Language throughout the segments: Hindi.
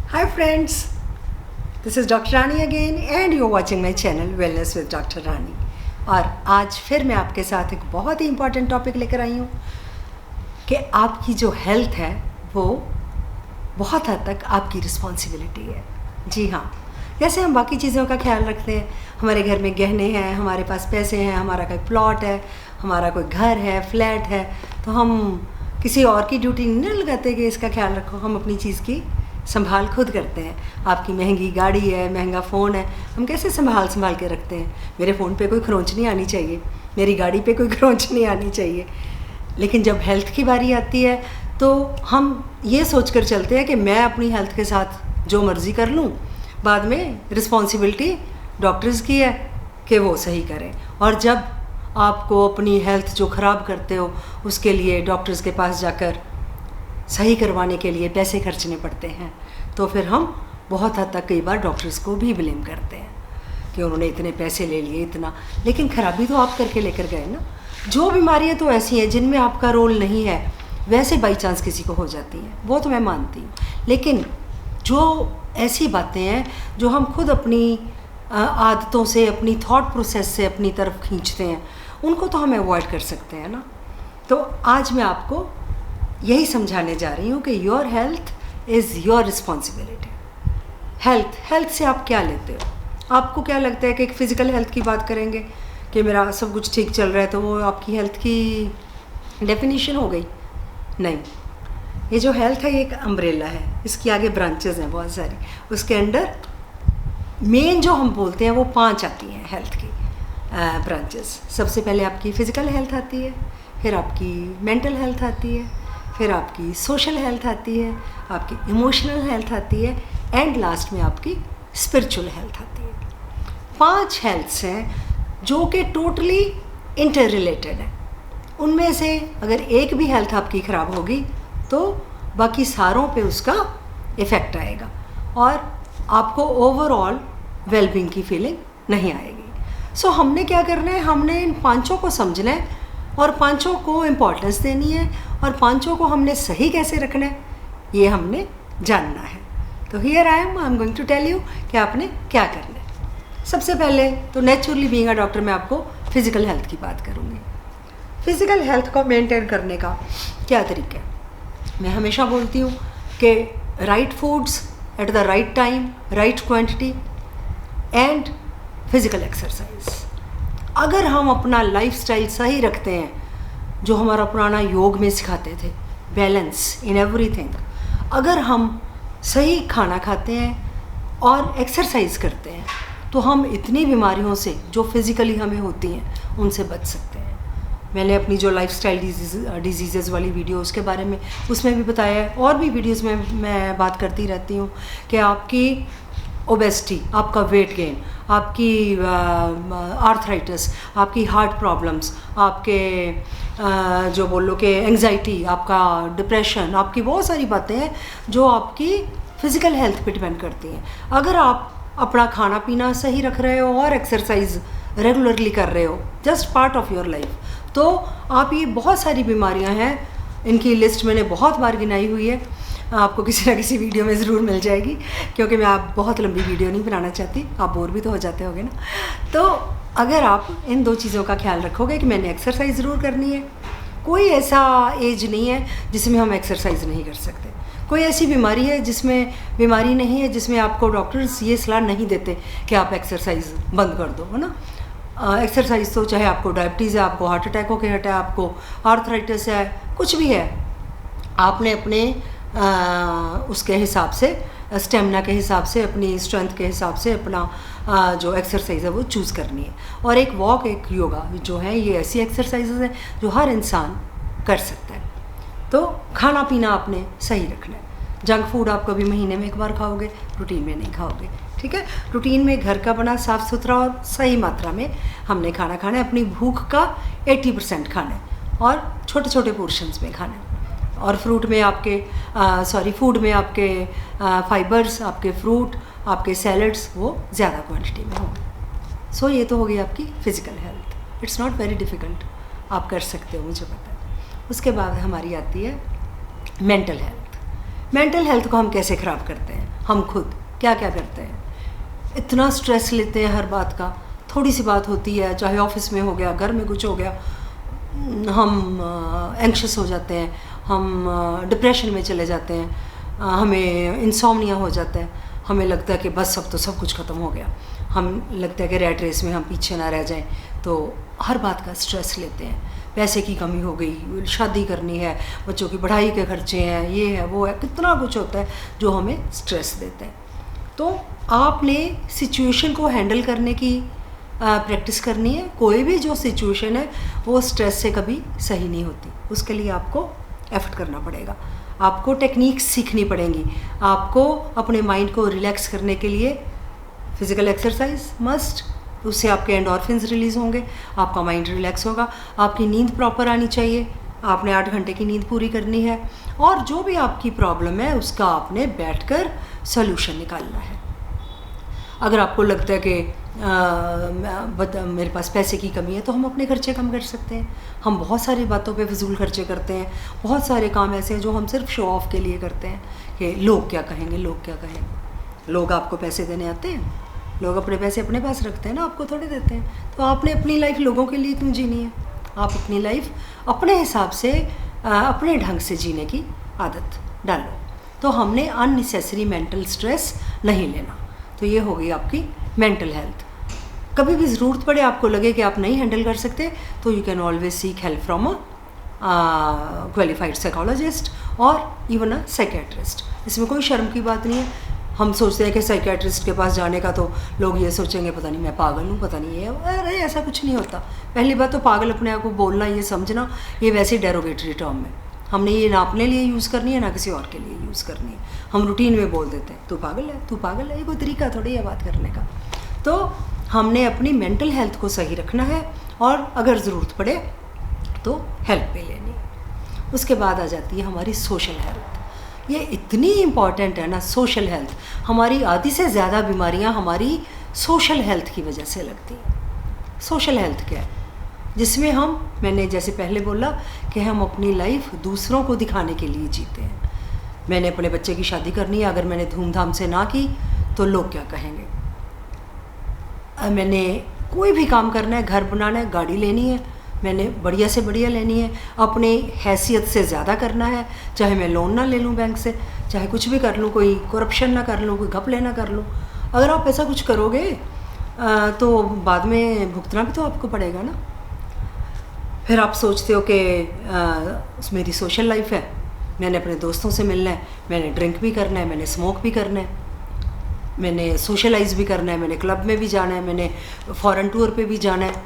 Hi friends, this is Dr. Rani again and you're watching my channel Wellness with Dr. Rani। और आज फिर मैं आपके साथ एक बहुत ही इम्पॉर्टेंट टॉपिक लेकर आई हूँ कि आपकी जो हेल्थ है वो बहुत हद तक आपकी रिस्पॉन्सिबिलिटी है। जी हाँ, जैसे हम बाकी चीज़ों का ख्याल रखते हैं, हमारे घर में गहने हैं, हमारे पास पैसे हैं, हमारा कोई प्लॉट है, हमारा कोई घर है, फ्लैट है, तो हम किसी और की ड्यूटी नहीं लगाते कि इसका ख्याल रखो। हम अपनी चीज़ की संभाल खुद करते हैं। आपकी महंगी गाड़ी है, महंगा फ़ोन है, हम कैसे संभाल के रखते हैं। मेरे फ़ोन पे कोई खरोंच नहीं आनी चाहिए, मेरी गाड़ी पे कोई खरोंच नहीं आनी चाहिए। लेकिन जब हेल्थ की बारी आती है तो हम ये सोच कर चलते हैं कि मैं अपनी हेल्थ के साथ जो मर्ज़ी कर लूँ, बाद में रिस्पॉन्सिबिलिटी डॉक्टर्स की है कि वो सही करें। और जब आपको अपनी हेल्थ जो ख़राब करते हो उसके लिए डॉक्टर्स के पास जाकर सही करवाने के लिए पैसे खर्चने पड़ते हैं, तो फिर हम बहुत हद तक कई बार डॉक्टर्स को भी ब्लेम करते हैं कि उन्होंने इतने पैसे ले लिए इतना। लेकिन खराबी तो आप करके लेकर गए ना। जो बीमारियां तो ऐसी हैं जिनमें आपका रोल नहीं है, वैसे बाई चांस किसी को हो जाती हैं, वो तो मैं मानती हूँ। लेकिन जो ऐसी बातें हैं जो हम खुद अपनी आदतों से, अपनी थॉट प्रोसेस से अपनी तरफ खींचते हैं, उनको तो हम अवॉइड कर सकते हैं ना। तो आज मैं आपको यही समझाने जा रही हूँ कि your health is your responsibility. Health से आप क्या लेते हो? आपको क्या लगता है कि एक फ़िज़िकल हेल्थ की बात करेंगे कि मेरा सब कुछ ठीक चल रहा है तो वो आपकी हेल्थ की डेफिनेशन हो गई? नहीं, ये जो हेल्थ है ये एक अम्ब्रेला है, इसकी आगे ब्रांचेस हैं बहुत सारी। उसके अंडर मेन जो हम बोलते हैं वो 5 आती हैं हेल्थ की ब्रांचेस। सबसे पहले आपकी फ़िज़िकल हेल्थ आती है, फिर आपकी मेंटल हेल्थ आती है, फिर आपकी सोशल हेल्थ आती है, आपकी इमोशनल हेल्थ आती है, एंड लास्ट में आपकी स्पिरिचुअल हेल्थ आती है। 5 हेल्थ्स हैं जो कि टोटली इंटर रिलेटेड हैं। उनमें से अगर एक भी हेल्थ आपकी ख़राब होगी तो बाकी सारों पे उसका इफ़ेक्ट आएगा और आपको ओवरऑल वेलबींग की फीलिंग नहीं आएगी। सो हमने क्या करना है, हमने इन 5 को समझना है और 5 को इम्पोर्टेंस देनी है और 5 को हमने सही कैसे रखना है ये हमने जानना है। तो here I am going to tell you कि आपने क्या करना है। सबसे पहले तो नेचुरली बीइंग अ डॉक्टर मैं आपको फ़िज़िकल हेल्थ की बात करूँगी। फ़िज़िकल हेल्थ को मेंटेन करने का क्या तरीका है? मैं हमेशा बोलती हूँ कि right foods at the right time, right quantity and physical exercise. अगर हम अपना लाइफस्टाइल सही रखते हैं, जो हमारा पुराना योग में सिखाते थे, बैलेंस इन एवरीथिंग, अगर हम सही खाना खाते हैं और एक्सरसाइज करते हैं तो हम इतनी बीमारियों से जो फिज़िकली हमें होती हैं उनसे बच सकते हैं। मैंने अपनी जो लाइफस्टाइल डिजीज़ वाली वीडियो उसके बारे में उसमें भी बताया है, और भी वीडियोस में मैं बात करती रहती हूँ कि आपकी ओबेसिटी, आपका वेट गेन, आपकी आर्थराइटिस, आपकी हार्ट प्रॉब्लम्स, आपके जो बोलो कि एंग्जाइटी, आपका डिप्रेशन, आपकी बहुत सारी बातें हैं जो आपकी फ़िज़िकल हेल्थ पे डिपेंड करती हैं। अगर आप अपना खाना पीना सही रख रहे हो और एक्सरसाइज रेगुलरली कर रहे हो, just part of your life, तो आप ये बहुत सारी बीमारियां हैं, इनकी लिस्ट मैंने बहुत बार गिनाई हुई है, आपको किसी ना किसी वीडियो में ज़रूर मिल जाएगी, क्योंकि मैं आप बहुत लंबी वीडियो नहीं बनाना चाहती, आप बोर भी तो हो जाते होगे ना। तो अगर आप इन 2 चीज़ों का ख्याल रखोगे कि मैंने एक्सरसाइज ज़रूर करनी है, कोई ऐसा एज नहीं है जिसमें हम एक्सरसाइज नहीं कर सकते, कोई ऐसी बीमारी है जिसमें बीमारी नहीं है जिसमें आपको डॉक्टर्स ये सलाह नहीं देते कि आप एक्सरसाइज बंद कर दो, है ना। एक्सरसाइज तो चाहे आपको डायबिटीज़ है, आपको हार्ट अटैक होकर हटा है, आपको आर्थराइटिस है, कुछ भी है, आपने अपने उसके हिसाब से, स्टेमिना के हिसाब से, अपनी स्ट्रेंथ के हिसाब से अपना जो एक्सरसाइज है वो चूज़ करनी है। और एक वॉक, एक योगा जो है, ये ऐसी एक्सरसाइजेज हैं जो हर इंसान कर सकता है। तो खाना पीना आपने सही रखना है। जंक फूड आप कभी महीने में 1 बार खाओगे, रूटीन में नहीं खाओगे, ठीक है। रूटीन में घर का बना साफ़ सुथरा और सही मात्रा में हमने खाना खाना है। अपनी भूख का 80% खाना है और छोटे छोटे पोर्शंस में खाना है। और फूड में आपके फाइबर्स, आपके फ्रूट, आपके सैलड्स वो ज़्यादा क्वांटिटी में होंगे। सो ये तो हो गई आपकी physical health. It's not very difficult, आप कर सकते हो, मुझे पता है। उसके बाद हमारी आती है मेंटल हेल्थ। मेंटल हेल्थ को हम कैसे ख़राब करते हैं? हम खुद क्या क्या करते हैं। इतना स्ट्रेस लेते हैं हर बात का, थोड़ी सी बात होती है, चाहे ऑफिस में हो गया, घर में कुछ हो गया, हम एंक्शस हो जाते हैं, हम डिप्रेशन में चले जाते हैं, हमें इंसोम्निया हो जाता है, हमें लगता है कि बस अब तो सब कुछ ख़त्म हो गया, हम लगता है कि रैट रेस में हम पीछे ना रह जाएं, तो हर बात का स्ट्रेस लेते हैं। पैसे की कमी हो गई, शादी करनी है, बच्चों की पढ़ाई के खर्चे हैं, ये है वो है, कितना कुछ होता है जो हमें स्ट्रेस देता है। तो आपने सिचुएशन को हैंडल करने की प्रैक्टिस करनी है। कोई भी जो सिचुएशन है वो स्ट्रेस से कभी सही नहीं होती, उसके लिए आपको एफर्ट करना पड़ेगा, आपको टेक्निक्स सीखनी पड़ेंगी, आपको अपने माइंड को रिलैक्स करने के लिए फिज़िकल एक्सरसाइज मस्ट, उससे आपके एंडोर्फिन्स रिलीज़ होंगे, आपका माइंड रिलैक्स होगा, आपकी नींद प्रॉपर आनी चाहिए, आपने 8 घंटे की नींद पूरी करनी है, और जो भी आपकी प्रॉब्लम है उसका आपने बैठकर सॉल्यूशन निकालना है। अगर आपको लगता है कि मेरे पास पैसे की कमी है, तो हम अपने खर्चे कम कर सकते हैं। हम बहुत सारी बातों पे फजूल खर्चे करते हैं, बहुत सारे काम ऐसे हैं जो हम सिर्फ शो ऑफ के लिए करते हैं कि लोग क्या कहेंगे, लोग क्या कहेंगे। लोग आपको पैसे देने आते हैं, लोग अपने पैसे अपने पास रखते हैं ना, आपको थोड़े देते हैं। तो आपने अपनी लाइफ लोगों के लिए क्यों जीनी है? आप अपनी लाइफ अपने हिसाब से अपने ढंग से जीने की आदत डालो। तो हमने अननेसेसरी मेंटल स्ट्रेस नहीं लेना। तो ये हो गई आपकी मेंटल हेल्थ। कभी भी ज़रूरत पड़े, आपको लगे कि आप नहीं हैंडल कर सकते, तो you can always seek help from a qualified psychologist और इवन अ साइकेट्रिस्ट। इसमें कोई शर्म की बात नहीं है। हम सोचते हैं कि साइकेट्रिस्ट के पास जाने का तो लोग ये सोचेंगे पता नहीं मैं पागल हूँ, पता नहीं ये, अरे ऐसा कुछ नहीं होता। पहली बात तो पागल अपने आप को बोलना, ये समझना, ये वैसे डेरोगेटरी टर्म है। हमने ये ना अपने लिए यूज़ करनी है ना किसी और के लिए यूज़ करनी है। हम रूटीन में बोल देते हैं तू पागल है, तू पागल है, ये कोई तरीका थोड़ी है बात करने का। तो हमने अपनी मेंटल हेल्थ को सही रखना है, और अगर ज़रूरत पड़े तो हेल्प भी लेनी है। उसके बाद आ जाती है हमारी सोशल हेल्थ। ये इतनी इम्पॉर्टेंट है ना सोशल हेल्थ। हमारी आधी से ज़्यादा बीमारियां हमारी सोशल हेल्थ की वजह से लगती हैं। सोशल हेल्थ क्या है? जिसमें मैंने जैसे पहले बोला कि हम अपनी लाइफ दूसरों को दिखाने के लिए जीते हैं। मैंने अपने बच्चे की शादी करनी है, अगर मैंने धूमधाम से ना की तो लोग क्या कहेंगे। मैंने कोई भी काम करना है, घर बनाना है, गाड़ी लेनी है, मैंने बढ़िया से बढ़िया लेनी है, अपनी हैसियत से ज़्यादा करना है, चाहे मैं लोन ना ले लूँ बैंक से, चाहे कुछ भी कर लूँ, कोई करप्शन ना कर लूँ, कोई घपले ना कर लूँ। अगर आप ऐसा कुछ करोगे तो बाद में भुगतना भी तो आपको पड़ेगा ना। फिर आप सोचते हो कि मेरी सोशल लाइफ है, मैंने अपने दोस्तों से मिलना है, मैंने ड्रिंक भी करना है, मैंने स्मोक भी करना है, मैंने सोशलाइज भी करना है, मैंने क्लब में भी जाना है, मैंने फॉरेन टूर पे भी जाना है।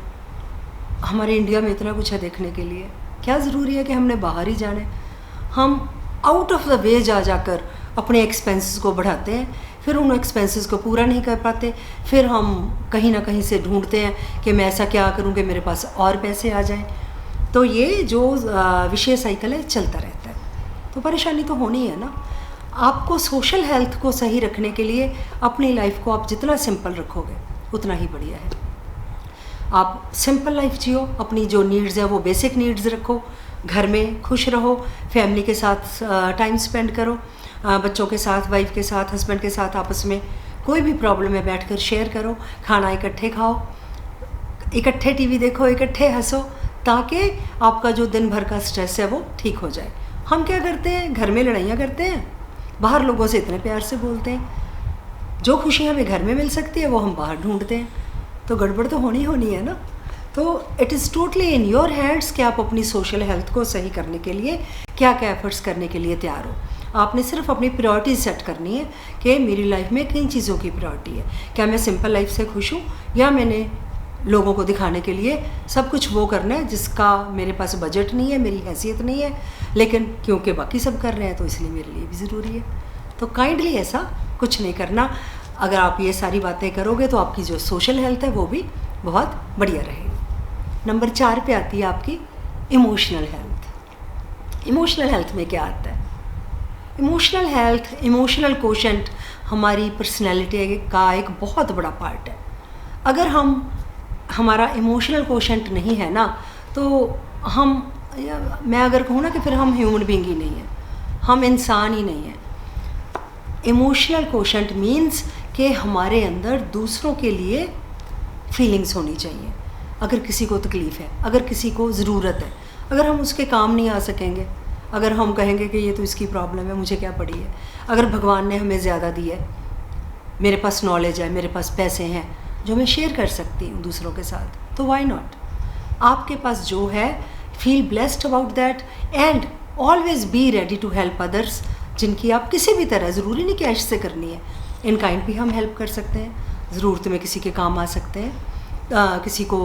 हमारे इंडिया में इतना कुछ है देखने के लिए, क्या ज़रूरी है कि हमने बाहर ही जाना है? हम आउट ऑफ द वे जाकर अपने एक्सपेंसेस को बढ़ाते हैं, फिर उन एक्सपेंसेस को पूरा नहीं कर पाते, फिर हम कहीं ना कहीं से ढूंढते हैं कि मैं ऐसा क्या करूं कि मेरे पास और पैसे आ जाएं। तो ये जो विषय साइकिल है चलता रहता है। तो परेशानी तो होनी है ना। आपको सोशल हेल्थ को सही रखने के लिए अपनी लाइफ को आप जितना सिंपल रखोगे उतना ही बढ़िया है। आप सिंपल लाइफ जियो, अपनी जो नीड्स है वो बेसिक नीड्स रखो, घर में खुश रहो, फैमिली के साथ टाइम स्पेंड करो, बच्चों के साथ, वाइफ के साथ, हस्बैंड के साथ आपस में कोई भी प्रॉब्लम है बैठकर शेयर करो, खाना इकट्ठे खाओ, इकट्ठे टीवी देखो, इकट्ठे हंसो, ताकि आपका जो दिन भर का स्ट्रेस है वो ठीक हो जाए। हम क्या करते हैं, घर में लड़ाइयाँ करते हैं, बाहर लोगों से इतने प्यार से बोलते हैं। जो खुशी हमें घर में मिल सकती है वो हम बाहर ढूंढते हैं। तो गड़बड़ तो होनी है ना। तो it is totally in your hands कि आप अपनी सोशल हेल्थ को सही करने के लिए क्या क्या एफर्ट्स करने के लिए तैयार हो। आपने सिर्फ अपनी प्रायोरिटीज सेट करनी है कि मेरी लाइफ में किन चीज़ों की प्रायोरिटी है। क्या मैं सिंपल लाइफ से खुश हूँ, या मैंने लोगों को दिखाने के लिए सब कुछ वो करना है जिसका मेरे पास बजट नहीं है, मेरी हैसियत नहीं है, लेकिन क्योंकि बाकी सब कर रहे हैं तो इसलिए मेरे लिए भी ज़रूरी है। तो काइंडली ऐसा कुछ नहीं करना। अगर आप ये सारी बातें करोगे तो आपकी जो सोशल हेल्थ है वो भी बहुत बढ़िया रहेगी। नंबर 4 पे आती है आपकी इमोशनल हेल्थ। इमोशनल हेल्थ में क्या आता है? इमोशनल हेल्थ, इमोशनल कोशेंट हमारी पर्सनैलिटी का एक बहुत बड़ा पार्ट है। अगर हमारा इमोशनल कोशेंट नहीं है ना, तो मैं अगर कहूँ ना कि फिर हम ह्यूमन बीइंग ही नहीं है, हम इंसान ही नहीं है। इमोशनल कोशेंट मीन्स कि हमारे अंदर दूसरों के लिए फीलिंग्स होनी चाहिए। अगर किसी को तकलीफ़ है, अगर किसी को ज़रूरत है, अगर हम उसके काम नहीं आ सकेंगे, अगर हम कहेंगे कि ये तो इसकी प्रॉब्लम है, मुझे क्या पड़ी है, अगर भगवान ने हमें ज़्यादा दिया है, मेरे पास नॉलेज है, मेरे पास पैसे हैं जो मैं शेयर कर सकती हूँ दूसरों के साथ, तो वाई नॉट। आपके पास जो है, feel blessed about that and always be ready to help others, जिनकी आप किसी भी तरह, ज़रूरी नहीं कैश से करनी है, इन काइंड भी हम हेल्प कर सकते हैं, ज़रूरत में किसी के काम आ सकते हैं, किसी को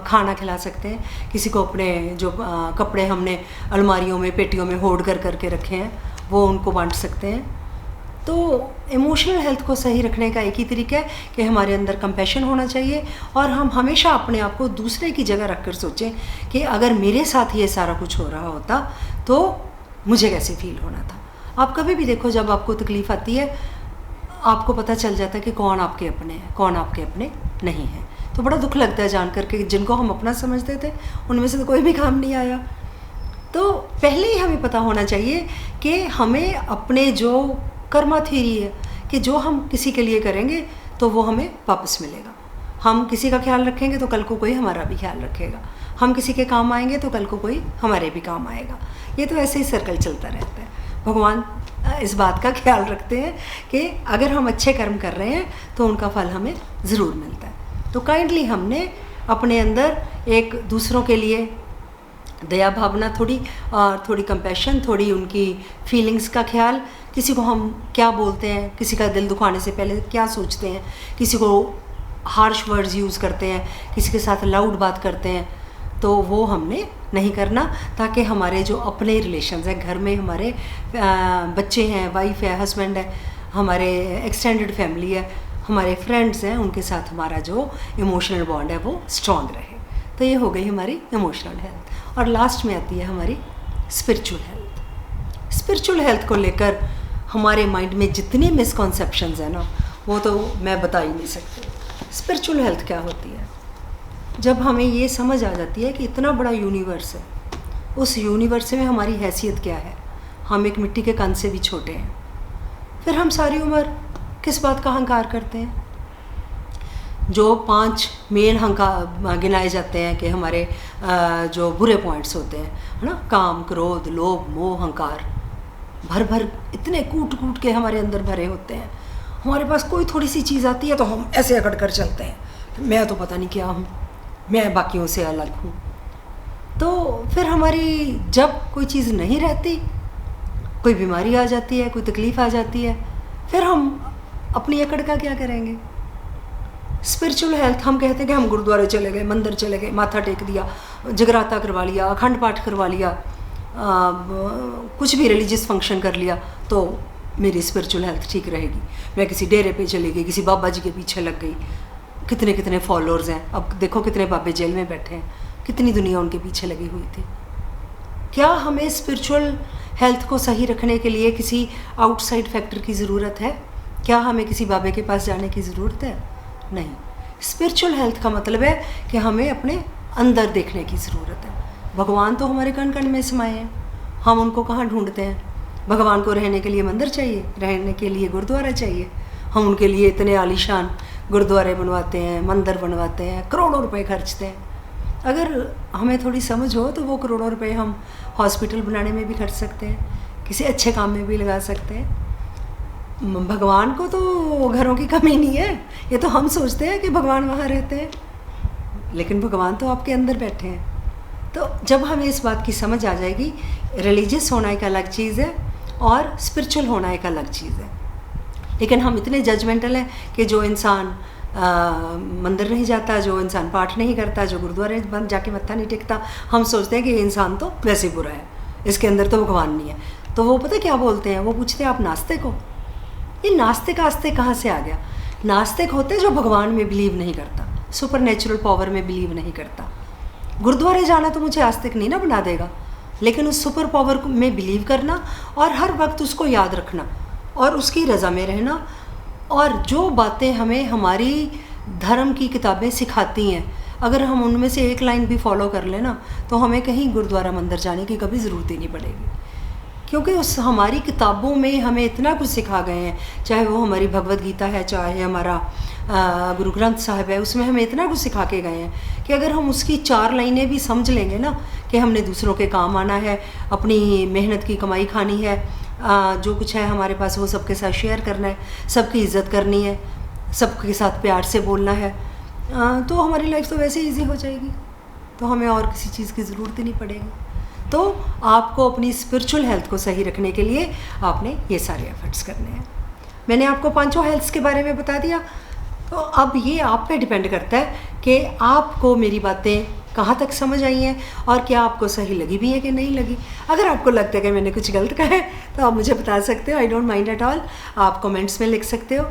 खाना खिला सकते हैं, किसी को अपने जो कपड़े हमने अलमारियों में, पेटियों में होड़ कर करके रखे हैं वो उनको बांट सकते हैं। तो इमोशनल हेल्थ को सही रखने का एक ही तरीका है कि हमारे अंदर कंपैशन होना चाहिए और हम हमेशा अपने आप को दूसरे की जगह रख कर सोचें कि अगर मेरे साथ ये सारा कुछ हो रहा होता तो मुझे कैसे फील होना था। आप कभी भी देखो, जब आपको तकलीफ़ आती है आपको पता चल जाता है कि कौन आपके अपने हैं, कौन आपके अपने नहीं हैं। तो बड़ा दुख लगता है जान करके जिनको हम अपना समझते थे उनमें से तो कोई भी काम नहीं आया। तो पहले ही हमें पता होना चाहिए कि हमें अपने जो कर्मा थ्योरी है कि जो हम किसी के लिए करेंगे तो वो हमें वापस मिलेगा। हम किसी का ख्याल रखेंगे तो कल को कोई हमारा भी ख्याल रखेगा, हम किसी के काम आएंगे तो कल को कोई हमारे भी काम आएगा। ये तो ऐसे ही सर्कल चलता रहता है। भगवान इस बात का ख्याल रखते हैं कि अगर हम अच्छे कर्म कर रहे हैं तो उनका फल हमें ज़रूर मिलता है। तो काइंडली हमने अपने अंदर एक दूसरों के लिए दया भावना, थोड़ी कंपैशन, थोड़ी उनकी फीलिंग्स का ख्याल, किसी को हम क्या बोलते हैं, किसी का दिल दुखाने से पहले क्या सोचते हैं, किसी को हार्श वर्ड्स यूज़ करते हैं, किसी के साथ लाउड बात करते हैं, तो वो हमने नहीं करना, ताकि हमारे जो अपने रिलेशंस हैं, घर में हमारे बच्चे हैं, वाइफ है, हस्बैंड है, हमारे एक्सटेंडेड फैमिली है, हमारे फ्रेंड्स हैं, उनके साथ हमारा जो इमोशनल बॉन्ड है वो स्ट्रॉन्ग रहे। तो ये हो गई हमारी इमोशनल हेल्थ। और लास्ट में आती है हमारी स्पिरिचुअल हेल्थ। स्पिरिचुअल हेल्थ को लेकर हमारे माइंड में जितने मिसकॉन्सेप्शंस हैं ना, वो तो मैं बता ही नहीं सकती। स्पिरिचुअल हेल्थ क्या होती है? जब हमें ये समझ आ जाती है कि इतना बड़ा यूनिवर्स है, उस यूनिवर्स में हमारी हैसियत क्या है, हम एक मिट्टी के कण से भी छोटे हैं, फिर हम सारी उम्र किस बात का अहंकार करते हैं? जो 5 मेन अहंकार गिनाए जाते हैं कि हमारे जो बुरे पॉइंट्स होते हैं, है ना, काम, क्रोध, लोभ, मोह, अहंकार, भर भर इतने कूट कूट के हमारे अंदर भरे होते हैं। हमारे पास कोई थोड़ी सी चीज़ आती है तो हम ऐसे अकड़ कर चलते हैं, मैं तो पता नहीं क्या हूँ, मैं बाकियों से अलग हूँ। तो फिर हमारी जब कोई चीज़ नहीं रहती, कोई बीमारी आ जाती है, कोई तकलीफ़ आ जाती है, फिर हम अपनी अकड़ का क्या करेंगे? स्पिरिचुअल हेल्थ, हम कहते हैं कि हम गुरुद्वारे चले गए, मंदिर चले गए, माथा टेक दिया, जगराता करवा लिया, अखंड पाठ करवा लिया, कुछ भी रिलीजियस फंक्शन कर लिया तो मेरी स्पिरिचुअल हेल्थ ठीक रहेगी। मैं किसी डेरे पे चली गई, किसी बाबा जी के पीछे लग गई, कितने कितने फॉलोअर्स हैं, अब देखो कितने बाबे जेल में बैठे हैं, कितनी दुनिया उनके पीछे लगी हुई थी। क्या हमें स्पिरिचुअल हेल्थ को सही रखने के लिए किसी आउटसाइड फैक्टर की ज़रूरत है? क्या हमें किसी बाबे के पास जाने की ज़रूरत है? नहीं। स्पिरिचुअल हेल्थ का मतलब है कि हमें अपने अंदर देखने की ज़रूरत है। भगवान तो हमारे कण कण में समाये हैं, हम उनको कहाँ ढूंढते हैं? भगवान को रहने के लिए मंदिर चाहिए, रहने के लिए गुरुद्वारा चाहिए, हम उनके लिए इतने आलीशान गुरुद्वारे बनवाते हैं, मंदिर बनवाते हैं, करोड़ों रुपए खर्चते हैं। अगर हमें थोड़ी समझ हो तो वो करोड़ों रुपए हम हॉस्पिटल बनाने में भी खर्च सकते हैं, किसी अच्छे काम में भी लगा सकते हैं। भगवान को तो घरों की कमी नहीं है, ये तो हम सोचते हैं कि भगवान वहाँ रहते हैं, लेकिन भगवान तो आपके अंदर बैठे हैं। तो जब हमें इस बात की समझ आ जाएगी, रिलीजियस होना एक अलग चीज़ है और स्पिरिचुअल होना एक अलग चीज़ है। लेकिन हम इतने जजमेंटल हैं कि जो इंसान मंदिर नहीं जाता, जो इंसान पाठ नहीं करता, जो गुरुद्वारे बंद जाके मत्था नहीं टेकता, हम सोचते हैं कि ये इंसान तो वैसे बुरा है, इसके अंदर तो भगवान नहीं है। तो वो पता क्या बोलते हैं? वो पूछते हैं आप नास्तिक हो? ये नास्तिक आस्तिक कहाँ से आ गया? नास्तिक होते जो भगवान में बिलीव नहीं करता, सुपर नेचुरल पावर में बिलीव नहीं करता। गुरुद्वारे जाना तो मुझे आस्तिक नहीं ना बना देगा, लेकिन उस सुपर पावर में बिलीव करना और हर वक्त उसको याद रखना और उसकी रज़ा में रहना, और जो बातें हमें हमारी धर्म की किताबें सिखाती हैं, अगर हम उनमें से एक लाइन भी फॉलो कर लेना तो हमें कहीं गुरुद्वारा मंदिर जाने की कभी ज़रूरत ही नहीं पड़ेगी। क्योंकि उस हमारी किताबों में हमें इतना कुछ सिखा गए हैं, चाहे वो हमारी भगवत गीता है, चाहे हमारा गुरु ग्रंथ साहिब है, उसमें हमें इतना कुछ सिखा के गए हैं कि अगर हम उसकी 4 लाइनें भी समझ लेंगे ना कि हमने दूसरों के काम आना है, अपनी मेहनत की कमाई खानी है, जो कुछ है हमारे पास वो सबके साथ शेयर करना है, सबकी इज़्ज़त करनी है, सबके साथ प्यार से बोलना है, तो हमारी लाइफ तो वैसे ईजी हो जाएगी, तो हमें और किसी चीज़ की ज़रूरत ही नहीं पड़ेगी। तो आपको अपनी स्पिरिचुअल हेल्थ को सही रखने के लिए आपने ये सारे एफर्ट्स करने हैं। मैंने आपको 5 हेल्थ्स के बारे में बता दिया, तो अब ये आप पे डिपेंड करता है कि आपको मेरी बातें कहाँ तक समझ आई हैं और क्या आपको सही लगी भी है कि नहीं लगी। अगर आपको लगता है कि मैंने कुछ गलत कहा है तो आप मुझे बता सकते हो, I don't mind at all. आप कमेंट्स में लिख सकते हो।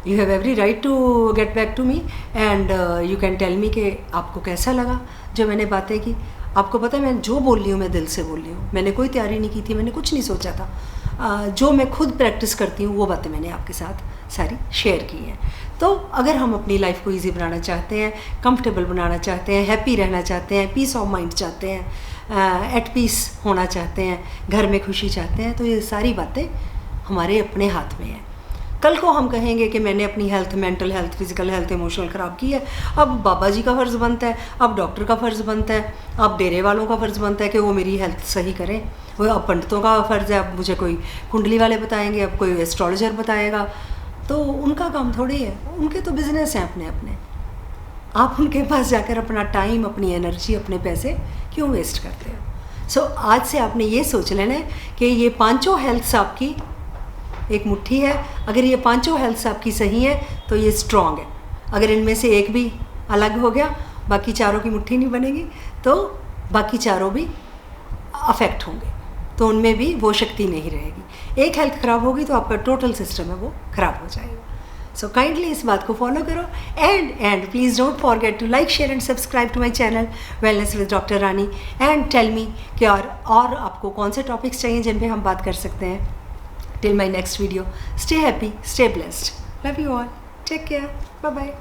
You have every right to get back to me and you can tell me कि आपको कैसा लगा जो मैंने बातें की। आपको पता है मैं जो बोल रही हूँ मैं दिल से बोल रही हूँ, मैंने कोई तैयारी नहीं की थी, मैंने कुछ नहीं सोचा था। जो मैं खुद प्रैक्टिस करती हूँ वो बातें मैंने आपके साथ सारी शेयर की हैं। तो अगर हम अपनी लाइफ को इजी बनाना चाहते हैं, कंफर्टेबल बनाना चाहते हैं, हैप्पी रहना चाहते हैं, पीस ऑफ माइंड चाहते हैं, एट पीस होना चाहते हैं, घर में खुशी चाहते हैं, तो ये सारी बातें हमारे अपने हाथ में हैं। कल को हम कहेंगे कि मैंने अपनी health, mental health, physical health, emotional ख़राब की है, अब बाबा जी का फ़र्ज़ बनता है, अब डॉक्टर का फ़र्ज़ बनता है, अब डेरे वालों का फ़र्ज़ बनता है कि वो मेरी हेल्थ सही करें। वो अब पंडितों का फ़र्ज़ है, अब मुझे कोई कुंडली वाले बताएंगे, अब कोई एस्ट्रोलॉजर बताएगा, तो उनका काम थोड़ी है, उनके तो बिज़नेस हैं अपने अपने। आप उनके पास जाकर अपना टाइम, अपनी एनर्जी, अपने पैसे क्यों वेस्ट करते हो? सो आज से आपने ये सोच लेना है कि ये 5 हेल्थ्स आपकी एक मुट्ठी है। अगर ये 5 हेल्थ्स आपकी सही है तो ये स्ट्रॉन्ग है। अगर इनमें से एक भी अलग हो गया, बाकी चारों की मुट्ठी नहीं बनेगी, तो बाकी चारों भी अफेक्ट होंगे, तो उनमें भी वो शक्ति नहीं रहेगी। एक हेल्थ ख़राब होगी तो आपका टोटल सिस्टम है वो ख़राब हो जाएगा। सो काइंडली इस बात को फॉलो करो and please don't forget to like, share and subscribe to my channel wellness with doctor Rani and tell me कि और आपको कौन से टॉपिक्स चाहिए जिन पे हम बात कर सकते हैं। Till my next video, stay happy, stay blessed. Love you all. Take care. Bye bye.